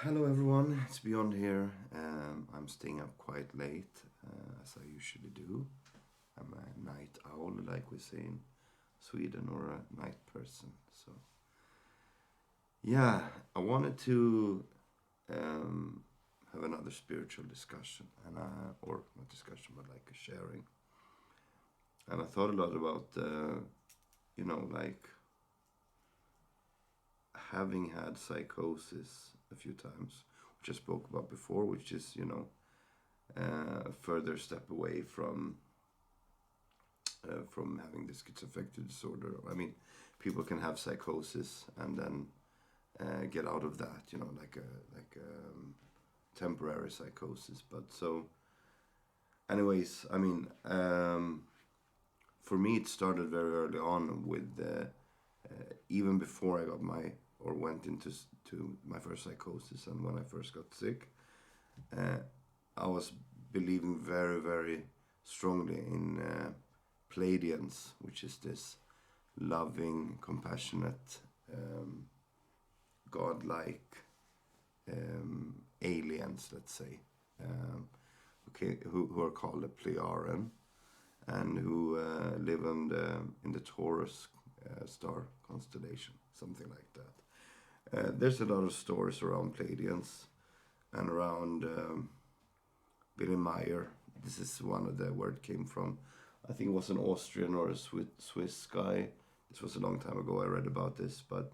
Hello everyone, it's Beyond here. I'm staying up quite late, as I usually do. I'm a night owl, like we say in Sweden, or a night person. So, yeah, I wanted to um, have another spiritual discussion, or not discussion, but like a sharing. And I thought a lot about, like having had psychosis a few times, which I spoke about before, which is, a further step away from having the schizoaffective disorder. I mean, people can have psychosis and then get out of that, like a temporary psychosis. But so, anyways, I mean, for me, it started very early on with even before I got my or went to my first psychosis, and when I first got sick, uh, I was believing very, very strongly in Pleiadians, which is this loving, compassionate, um, godlike aliens, let's say, um, who are called the Pleiaren and who live in the Taurus star constellation, something like that. There's a lot of stories around Pleiadians and around Billy Meyer. This is one of the where it came from. I think it was an Austrian or a Swiss guy. This was a long time ago. I read about this, but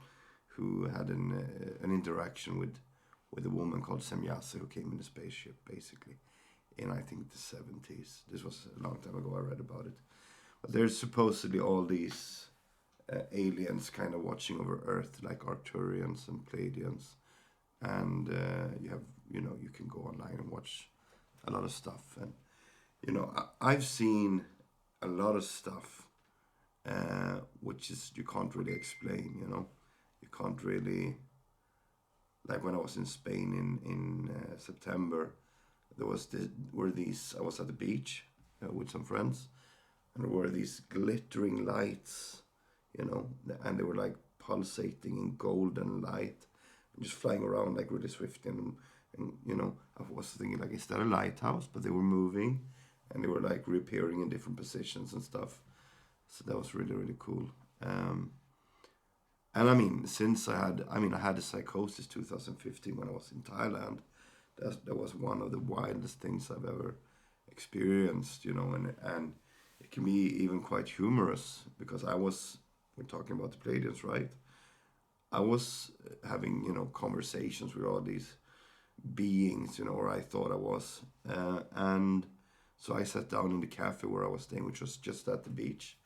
who had an interaction with a woman called Semyase who came in a spaceship, basically, in I think the 70s. This was a long time ago. I read about it. But there's supposedly all these aliens kind of watching over Earth, like Arcturians and Pleiadians, and you can go online and watch a lot of stuff. And I've seen a lot of stuff which is you can't really explain. You can't really, like when I was in Spain in September. Were these I was at the beach with some friends, and there were these glittering lights, and they were like pulsating in golden light, and just flying around like really swiftly. And I was thinking like, is that a lighthouse? But they were moving, and they were like reappearing in different positions and stuff. So that was really, really cool. And I mean, I had a psychosis 2015 when I was in Thailand. That was one of the wildest things I've ever experienced, and it can be even quite humorous because we're talking about the Pleiadians, right? I was having, conversations with all these beings, or I thought I was. And so I sat down in the cafe where I was staying, which was just at the beach,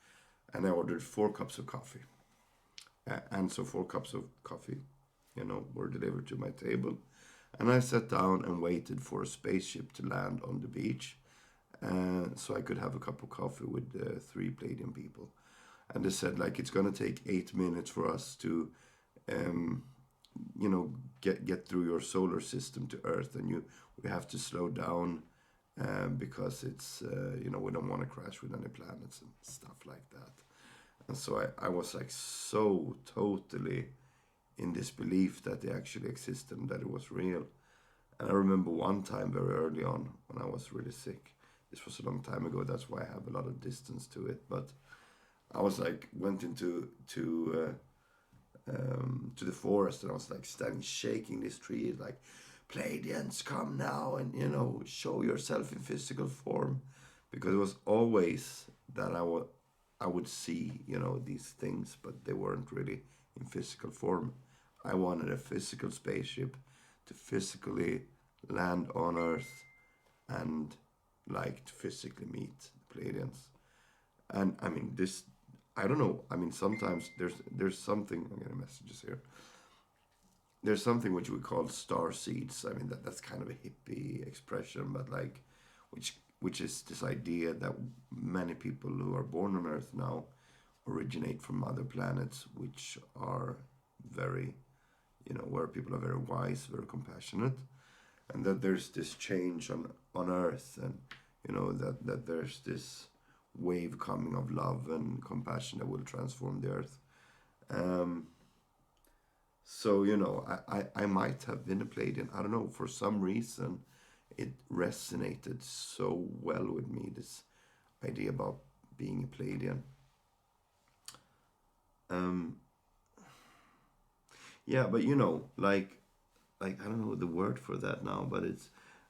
and I ordered 4 cups of coffee. And so 4 cups of coffee, were delivered to my table. And I sat down and waited for a spaceship to land on the beach so I could have a cup of coffee with 3 Pleiadian people. And they said, like, it's going to take 8 minutes for us to um, get through your solar system to Earth, and we have to slow down because it's we don't want to crash with any planets and stuff like that. And so I was like so totally in disbelief that they actually existed and that it was real. And I remember one time very early on when I was really sick. This was a long time ago. That's why I have a lot of distance to it. But I was like went into to the forest, and I was like standing shaking this tree like, Pleiadians, come now and show yourself in physical form, because it was always that I would see these things, but they weren't really in physical form. I wanted a physical spaceship to physically land on Earth and like to physically meet the Pleiadians. And I mean this I don't know. I mean, sometimes there's something. I'm getting messages here. There's something which we call star seeds. I mean, that's kind of a hippie expression, but like, which is this idea that many people who are born on Earth now originate from other planets, which are very, where people are very wise, very compassionate, and that there's this change on Earth, and that there's this wave coming of love and compassion that will transform the earth. Um, So, I might have been a Pleiadian. I don't know. For some reason, it resonated so well with me, this idea about being a Pleiadian. Um, yeah, but like I don't know the word for that now, but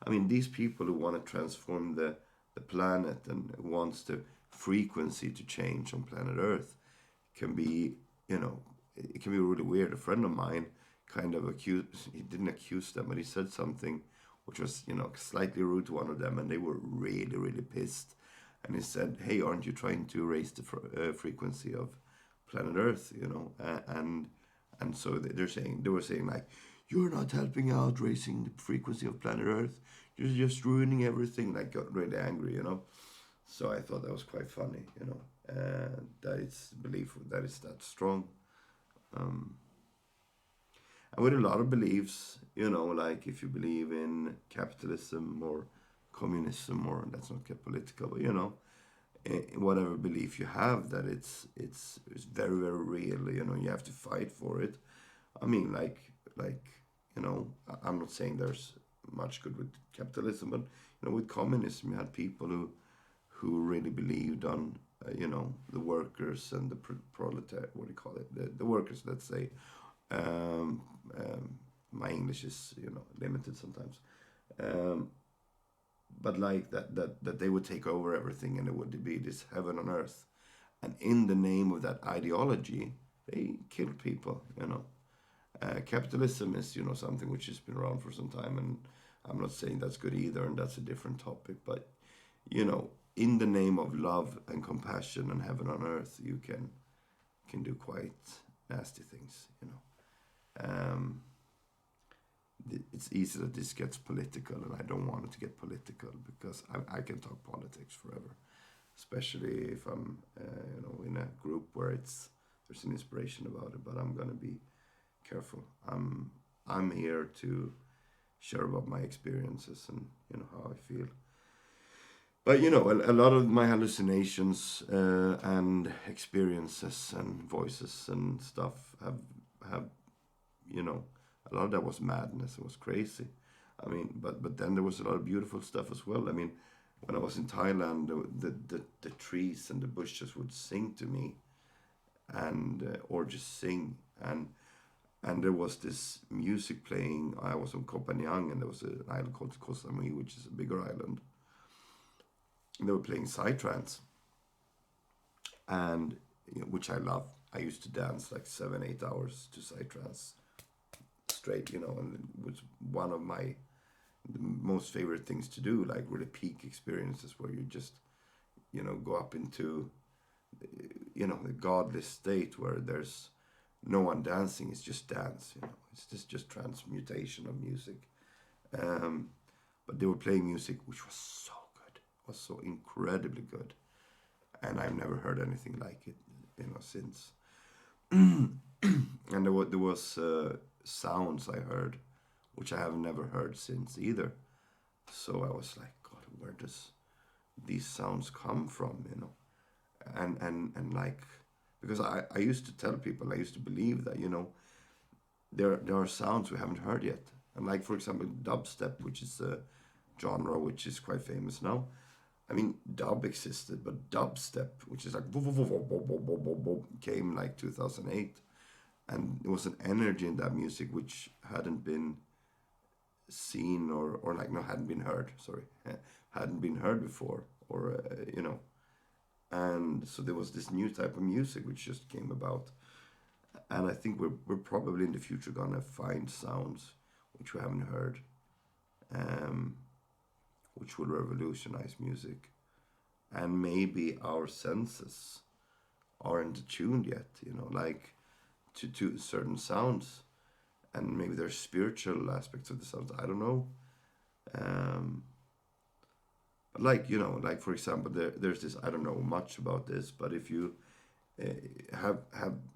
I mean, these people who want to transform the planet and wants the frequency to change on planet Earth can be, you know, it can be really weird. A friend of mine kind of he didn't accuse them, but he said something which was, slightly rude to one of them, and they were really, really pissed. And he said, "Hey, aren't you trying to raise the frequency of planet Earth?" And so they were saying like, "You're not helping out raising the frequency of planet Earth. You're just ruining everything." Like, got really angry. So I thought that was quite funny. That it's belief that is that strong. Um, and with a lot of beliefs, like if you believe in capitalism or communism, or let's not get political, but whatever belief you have, that it's very, very real. You have to fight for it. I mean, like I'm not saying there's much good with capitalism, but with communism, you had people who really believed on the workers and the proletariat. What do you call it? The workers, let's say. Um, my English is limited sometimes. Um, but like that they would take over everything, and it would be this heaven on earth. And in the name of that ideology, they killed people. Capitalism is something which has been around for some time, and I'm not saying that's good either, and that's a different topic. But in the name of love and compassion and heaven on earth, you can do quite nasty things. Um, it's easy that this gets political, and I don't want it to get political, because I can talk politics forever, especially if I'm in a group where there's an inspiration about it. But I'm gonna be careful. I'm here to share about my experiences and how I feel. But a lot of my hallucinations and experiences and voices and stuff have a lot of that was madness. It was crazy. I mean, but then there was a lot of beautiful stuff as well. I mean, when I was in Thailand, the trees and the bushes would sing to me, and or just sing, and there was this music playing. I was on Koh Phangan, and there was an island called Koh Samui, which is a bigger island. And they were playing psytrance, and which I love. I used to dance like 7-8 hours to psytrance straight, and it was one of my most favorite things to do, like really peak experiences where you just, go up into, the godless state where there's no one dancing, it's just dance. It's just transmutation of music. But they were playing music which was so good, was so incredibly good, and I've never heard anything like it, since. And there was sounds I heard which I have never heard since either. So I was like, God, where does these sounds come from? And like, because I used to tell people, I used to believe that there are sounds we haven't heard yet. And like, for example, dubstep, which is a genre which is quite famous now. I mean, dub existed, but dubstep, which is like came like 2008, and there was an energy in that music which hadn't been seen, or like, no, hadn't been heard. Sorry, hadn't been heard before, or and so there was this new type of music which just came about, and I think we're probably in the future gonna find sounds which we haven't heard, um, which will revolutionize music, and maybe our senses aren't attuned yet, like to certain sounds, and maybe there's spiritual aspects of the sounds. I don't know. Um, like for example, there's this. I don't know much about this, but if you have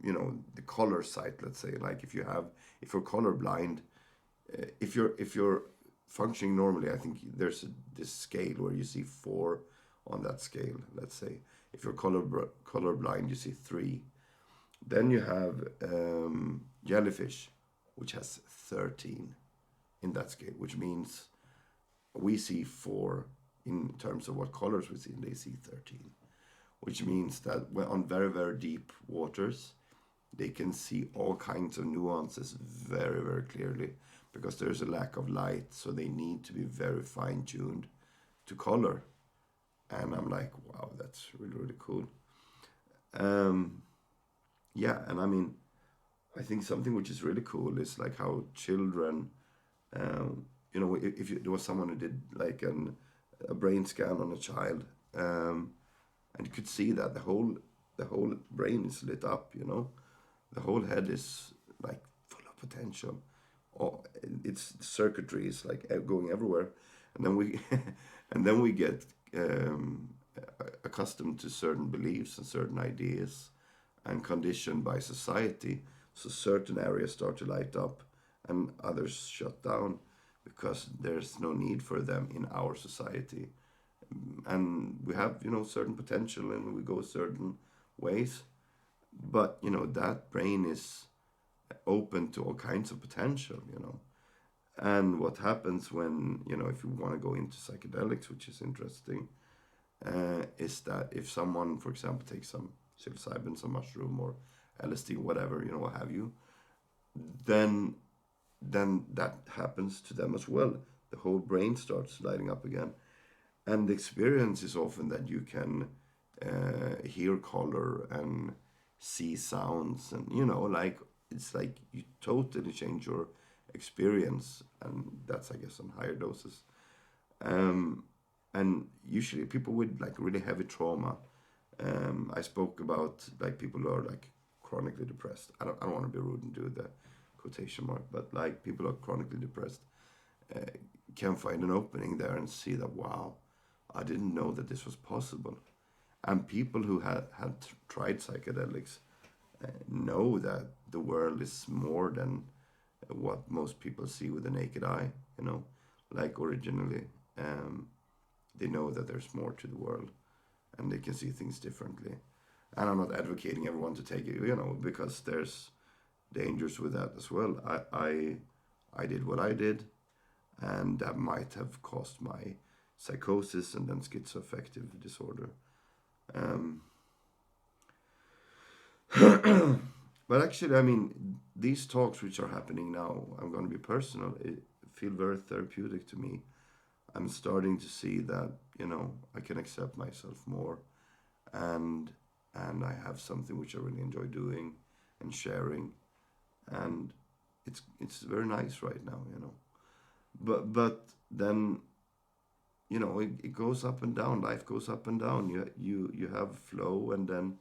the color sight, let's say, like if you're colorblind, if you're functioning normally, I think there's this scale where you see 4 on that scale. Let's say if you're colorblind, you see 3. Then you have jellyfish, which has 13 in that scale, which means we see 4 in terms of what colors we see, and they see 13, which means that when on very, very deep waters, they can see all kinds of nuances very, very clearly because there's a lack of light, so they need to be very fine-tuned to color. And I'm like, wow, that's really, really cool. Yeah, and I mean, I think something which is really cool is like how children, if there was someone who did like a brain scan on a child, and you could see that the whole brain is lit up, the whole head is like full of potential. Its circuitry is like going everywhere, and then we and then we get accustomed to certain beliefs and certain ideas and conditioned by society. So certain areas start to light up and others shut down because there's no need for them in our society. And we have, certain potential and we go certain ways. But, that brain is open to all kinds of potential. And what happens when, if you want to go into psychedelics, which is interesting, is that if someone, for example, takes some psilocybin, some mushroom, or LSD, whatever, what have you, then that happens to them as well. The whole brain starts lighting up again. And the experience is often that you can hear color and see sounds, and like it's like you totally change your experience, and that's, I guess, on higher doses. And usually people with like really heavy trauma. I spoke about like people who are like chronically depressed. I don't want to be rude and do the quotation mark, but like people who are chronically depressed can find an opening there and see that, wow, I didn't know that this was possible. And people who had tried psychedelics know that the world is more than what most people see with the naked eye, like originally. They know that there's more to the world and they can see things differently. And I'm not advocating everyone to take it, because there's dangers with that as well. I did what I did, and that might have caused my psychosis and then schizoaffective disorder. But actually, I mean, these talks which are happening now, I'm going to be personal, it feel very therapeutic to me. I'm starting to see that, I can accept myself more, and I have something which I really enjoy doing and sharing, and it's very nice right now. But then, it goes up and down. Life goes up and down. You have flow, and then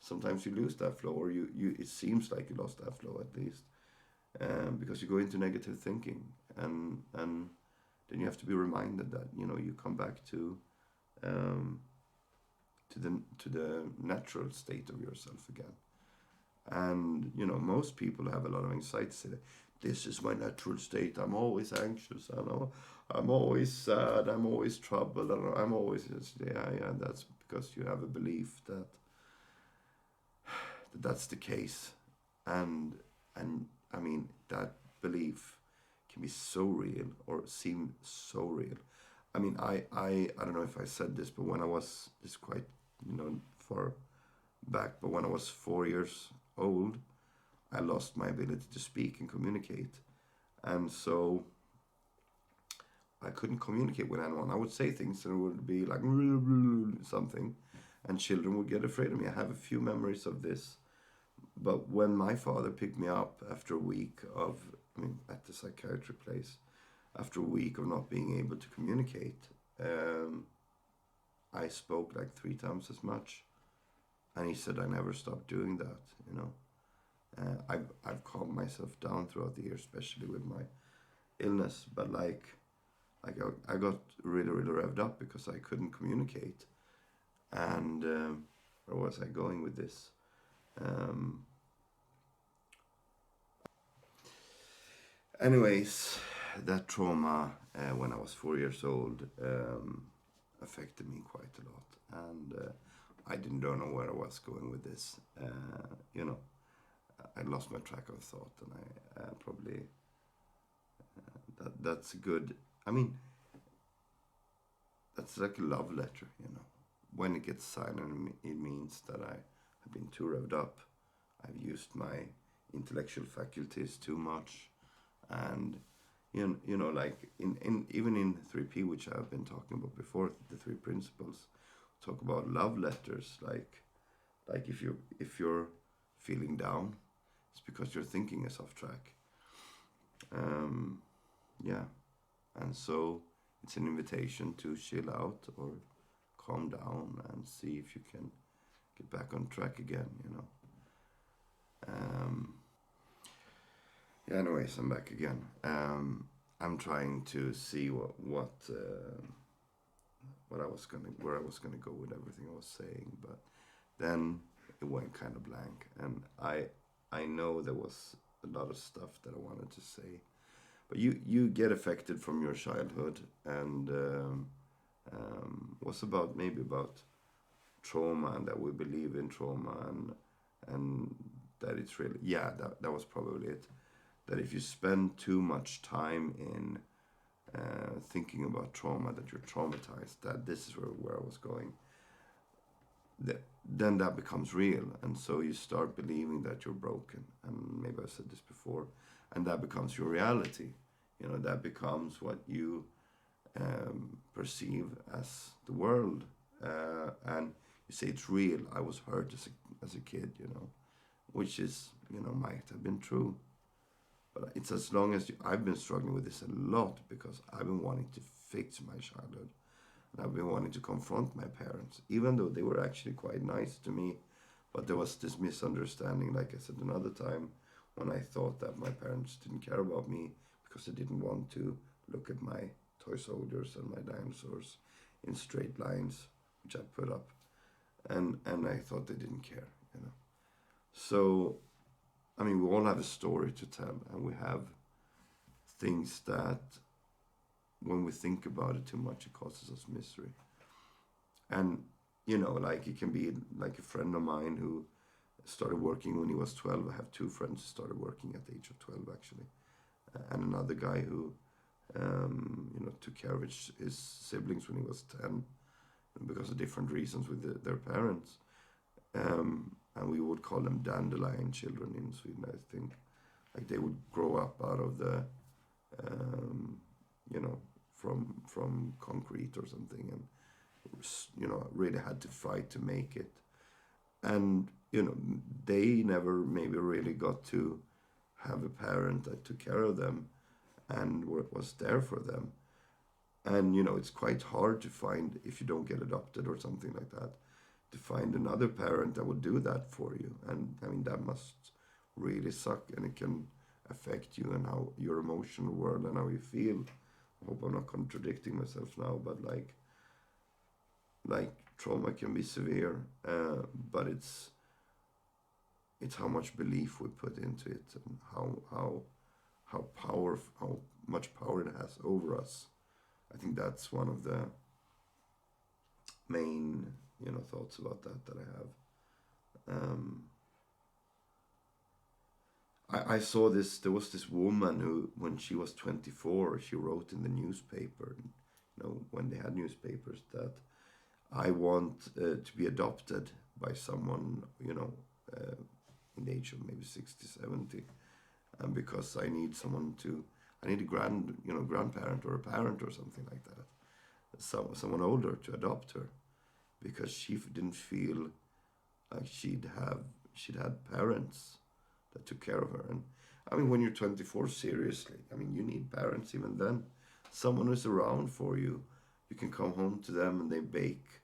sometimes you lose that flow, or you it seems like you lost that flow at least, because you go into negative thinking, and then you have to be reminded that you come back to the natural state of yourself again. And most people have a lot of anxiety. Say, this is my natural state. I'm always anxious. I know. I'm always sad. I'm always troubled. I'm always yeah. That's because you have a belief that that's the case, and I mean that belief can be so real or seem so real. I mean, I don't know if I said this, but when I was this quite far back, but when I was 4 years old, I lost my ability to speak and communicate, and so I couldn't communicate with anyone. I would say things and it would be like something, and children would get afraid of me. I have a few memories of this. But when my father picked me up after a week at the psychiatry place, after a week of not being able to communicate, I spoke like 3 times as much. And he said I never stopped doing that, I've calmed myself down throughout the year, especially with my illness. But I got really, really revved up because I couldn't communicate. And where was I going with this? Anyways, that trauma when I was 4 years old affected me quite a lot, and I didn't know where I was going with this, I lost my track of thought, and I probably that's a good. I mean, that's like a love letter, you know. When it gets silent, it means that I have been too revved up. I've used my intellectual faculties too much, and like in even in 3P, which I've been talking about before, the three principles talk about love letters. Like if you're feeling down, it's because your thinking is off track. Yeah, and so it's an invitation to chill out or calm down and see if you can get back on track again. Yeah. Anyways, I'm back again. I'm trying to see what I was gonna where I was gonna go with everything I was saying, but then it went kind of blank, and I know there was a lot of stuff that I wanted to say, but you get affected from your childhood, and was maybe about trauma, and that we believe in trauma, and that it's really, yeah, that was probably it. That if you spend too much time in thinking about trauma, that you're traumatized, that this is where I was going, then that becomes real. And so you start believing that you're broken. And maybe I said this before. And that becomes your reality. That becomes what you perceive as the world. And you say it's real. I was hurt as a kid, which is, might have been true. But it's as long as I've been struggling with this a lot because I've been wanting to fix my childhood. And I've been wanting to confront my parents, even though they were actually quite nice to me. But there was this misunderstanding, like I said another time, when I thought that my parents didn't care about me because they didn't want to look at my toy soldiers and my dinosaurs in straight lines, which I put up. And I thought they didn't care. So, I mean, we all have a story to tell, and we have things that, when we think about it too much, it causes us misery. And, like it can be like a friend of mine who started working when he was 12. I have two friends who started working at the age of 12, actually. And another guy who, took care of his siblings when he was 10 because of different reasons with their parents. And we would call them dandelion children in Sweden, I think. Like they would grow up out of the, from concrete or something, and, really had to fight to make it. And, they never maybe really got to have a parent that took care of them and was there for them. And, it's quite hard to find, if you don't get adopted or something like that, to find another parent that would do that for you. And I mean, that must really suck, and it can affect you and how your emotional world and how you feel. I hope I'm not contradicting myself now, but like trauma can be severe, but it's how much belief we put into it, and how much power it has over us. I think that's one of the main thoughts about that I have. I saw this. There was this woman who, when she was 24, she wrote in the newspaper, when they had newspapers, that I want to be adopted by someone, in the age of maybe 60, 70, and because I need a grandparent or a parent or something like that, someone older to adopt her, because she didn't feel like she'd had parents that took care of her. And I mean, when you're 24, seriously, I mean, you need parents even then. Someone who's around for you. You can come home to them and they bake,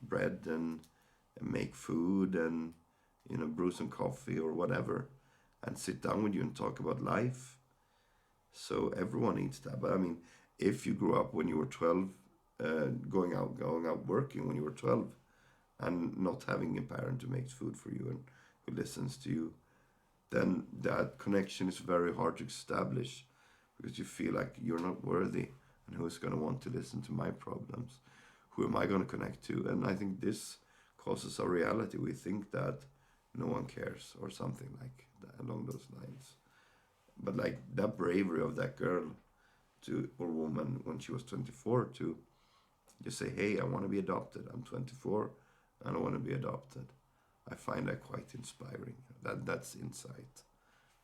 bread and make food and, brew some coffee or whatever, and sit down with you and talk about life. So everyone needs that. But I mean, if you grew up when you were 12, going out working when you were 12, and not having a parent who makes food for you and who listens to you, then that connection is very hard to establish, because you feel like you're not worthy, and who's going to want to listen to my problems? Who am I going to connect to? And I think this causes our reality. We think that no one cares, or something like that, along those lines. But like that bravery of that girl to, or woman, when she was 24, to just say, hey, I want to be adopted. I'm 24 and I want to be adopted. I find that quite inspiring. That's insight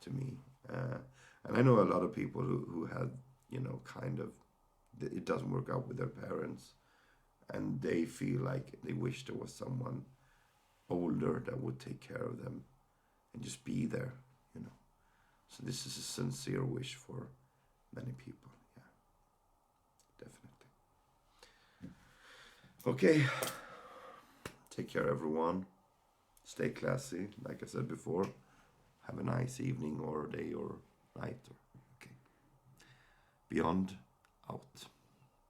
to me. And I know a lot of people who had, kind of, it doesn't work out with their parents, and they feel like they wish there was someone older that would take care of them and just be there. So this is a sincere wish for many people. Yeah, definitely. Okay. Take care, everyone. Stay classy, like I said before. Have a nice evening or day or night. Okay. Beyond, out.